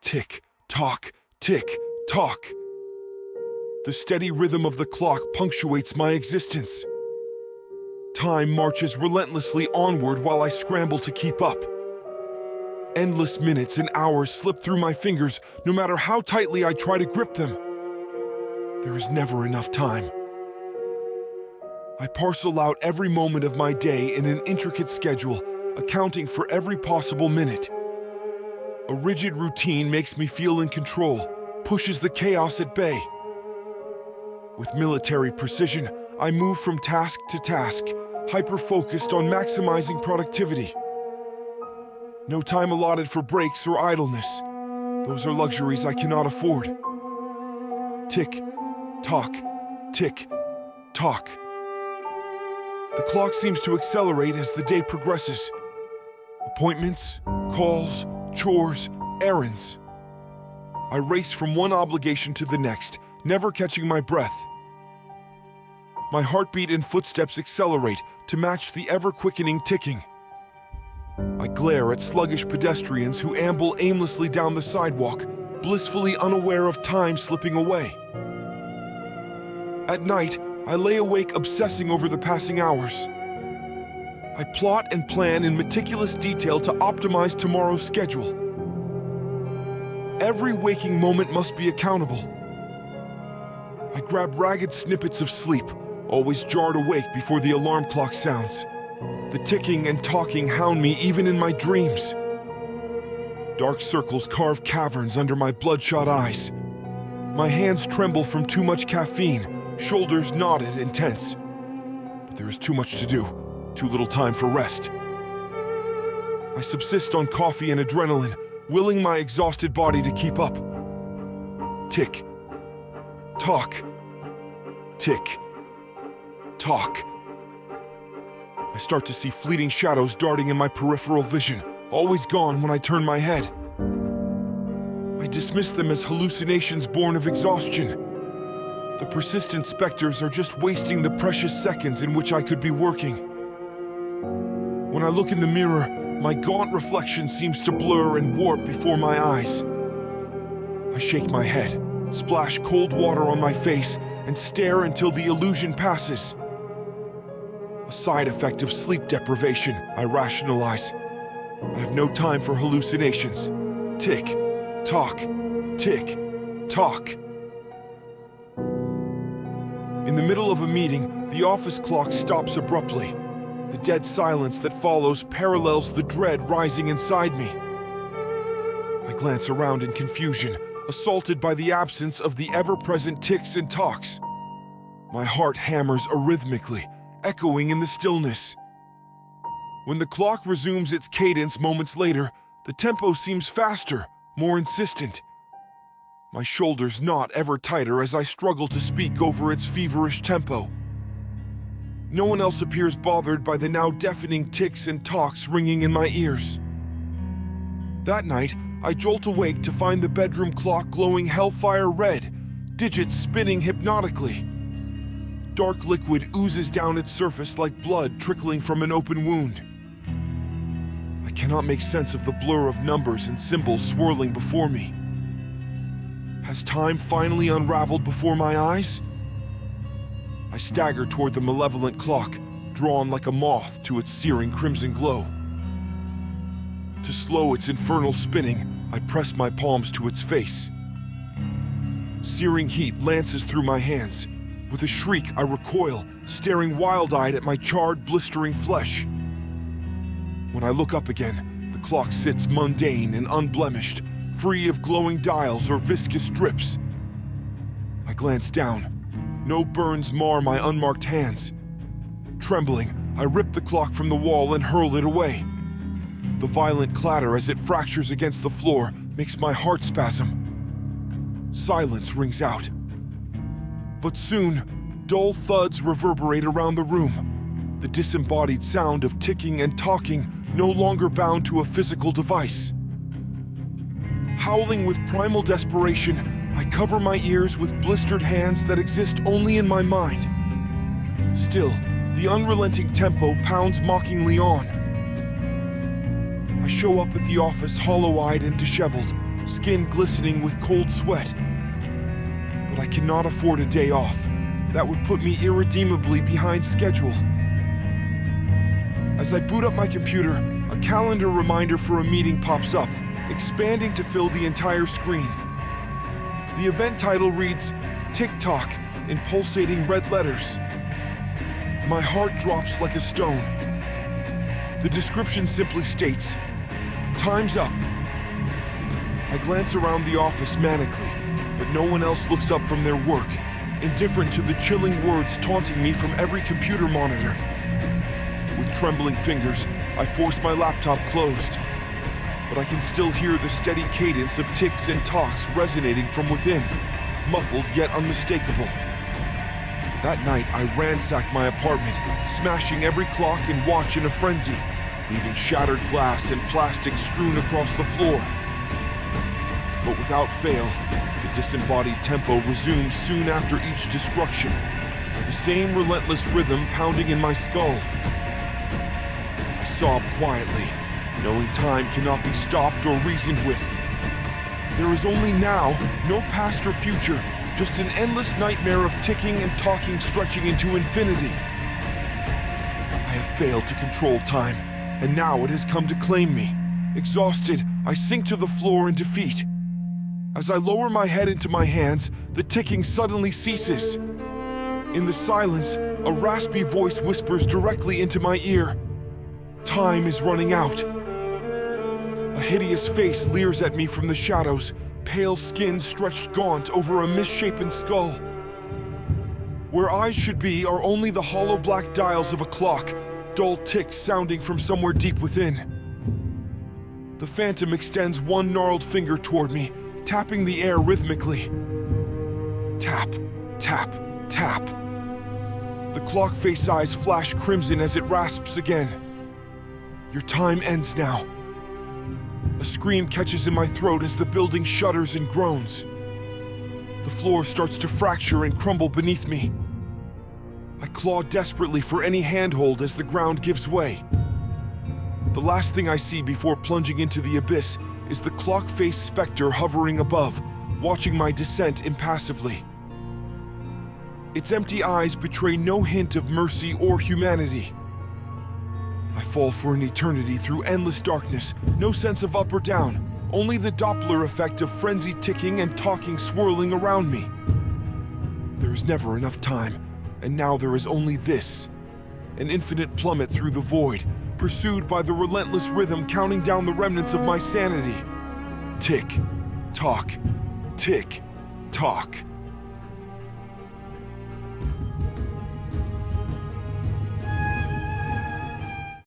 Tick, tock, tick, tock. The steady rhythm of the clock punctuates my existence. Time marches relentlessly onward while I scramble to keep up. Endless minutes and hours slip through my fingers, no matter how tightly I try to grip them. There is never enough time. I parcel out every moment of my day in an intricate schedule, accounting for every possible minute. A rigid routine makes me feel in control, pushes the chaos at bay. With military precision, I move from task to task, hyper-focused on maximizing productivity. No time allotted for breaks or idleness. Those are luxuries I cannot afford. Tick, tock, tick, tock. The clock seems to accelerate as the day progresses. Appointments, calls, chores, errands. I race from one obligation to the next, never catching my breath. My heartbeat and footsteps accelerate to match the ever-quickening ticking. I glare at sluggish pedestrians who amble aimlessly down the sidewalk, blissfully unaware of time slipping away. At night, I lay awake obsessing over the passing hours. I plot and plan in meticulous detail to optimize tomorrow's schedule. Every waking moment must be accountable. I grab ragged snippets of sleep, always jarred awake before the alarm clock sounds. The ticking and talking hound me even in my dreams. Dark circles carve caverns under my bloodshot eyes. My hands tremble from too much caffeine, shoulders knotted and tense. But there is too much to do, too little time for rest. I subsist on coffee and adrenaline, willing my exhausted body to keep up. Tick, tock, tick, tock. I start to see fleeting shadows darting in my peripheral vision, always gone when I turn my head. I dismiss them as hallucinations born of exhaustion. The persistent specters are just wasting the precious seconds in which I could be working. When I look in the mirror, my gaunt reflection seems to blur and warp before my eyes. I shake my head, splash cold water on my face, and stare until the illusion passes. A side effect of sleep deprivation, I rationalize. I have no time for hallucinations. Tick, tock, tick, tock. In the middle of a meeting, the office clock stops abruptly. The dead silence that follows parallels the dread rising inside me. I glance around in confusion, assaulted by the absence of the ever-present ticks and tocks. My heart hammers arrhythmically, echoing in the stillness. When the clock resumes its cadence moments later, the tempo seems faster, more insistent. My shoulders knot ever tighter as I struggle to speak over its feverish tempo. No one else appears bothered by the now deafening ticks and tocks ringing in my ears. That night, I jolt awake to find the bedroom clock glowing hellfire red, digits spinning hypnotically. Dark liquid oozes down its surface like blood trickling from an open wound. I cannot make sense of the blur of numbers and symbols swirling before me. Has time finally unraveled before my eyes? I stagger toward the malevolent clock, drawn like a moth to its searing crimson glow. To slow its infernal spinning, I press my palms to its face. Searing heat lances through my hands. With a shriek, I recoil, staring wild-eyed at my charred, blistering flesh. When I look up again, the clock sits mundane and unblemished, free of glowing dials or viscous drips. I glance down. No burns mar my unmarked hands. Trembling, I rip the clock from the wall and hurl it away. The violent clatter as it fractures against the floor makes my heart spasm. Silence rings out. But soon, dull thuds reverberate around the room, the disembodied sound of ticking and talking no longer bound to a physical device. Howling with primal desperation, I cover my ears with blistered hands that exist only in my mind. Still, the unrelenting tempo pounds mockingly on. I show up at the office hollow-eyed and disheveled, skin glistening with cold sweat. But I cannot afford a day off. That would put me irredeemably behind schedule. As I boot up my computer, a calendar reminder for a meeting pops up, expanding to fill the entire screen. The event title reads, "Tock" in pulsating red letters. My heart drops like a stone. The description simply states, "Time's up." I glance around the office manically, but no one else looks up from their work, indifferent to the chilling words taunting me from every computer monitor. With trembling fingers, I force my laptop closed, but I can still hear the steady cadence of ticks and tocks resonating from within, muffled yet unmistakable. That night, I ransacked my apartment, smashing every clock and watch in a frenzy, leaving shattered glass and plastic strewn across the floor. But without fail, the disembodied tempo resumes soon after each destruction, the same relentless rhythm pounding in my skull. I sob quietly, knowing time cannot be stopped or reasoned with. There is only now, no past or future, just an endless nightmare of ticking and talking stretching into infinity. I have failed to control time, and now it has come to claim me. Exhausted, I sink to the floor in defeat. As I lower my head into my hands, the ticking suddenly ceases. In the silence, a raspy voice whispers directly into my ear. Time is running out. A hideous face leers at me from the shadows, pale skin stretched gaunt over a misshapen skull. Where eyes should be are only the hollow black dials of a clock, dull ticks sounding from somewhere deep within. The phantom extends one gnarled finger toward me, tapping the air rhythmically. Tap, tap, tap. The clock face eyes flash crimson as it rasps again. Your time ends now. A scream catches in my throat as the building shudders and groans. The floor starts to fracture and crumble beneath me. I claw desperately for any handhold as the ground gives way. The last thing I see before plunging into the abyss is the clock-faced specter hovering above, watching my descent impassively. Its empty eyes betray no hint of mercy or humanity. I fall for an eternity through endless darkness, no sense of up or down, only the Doppler effect of frenzied ticking and talking swirling around me. There is never enough time, and now there is only this, an infinite plummet through the void, pursued by the relentless rhythm counting down the remnants of my sanity. Tick, tock, tick, tock.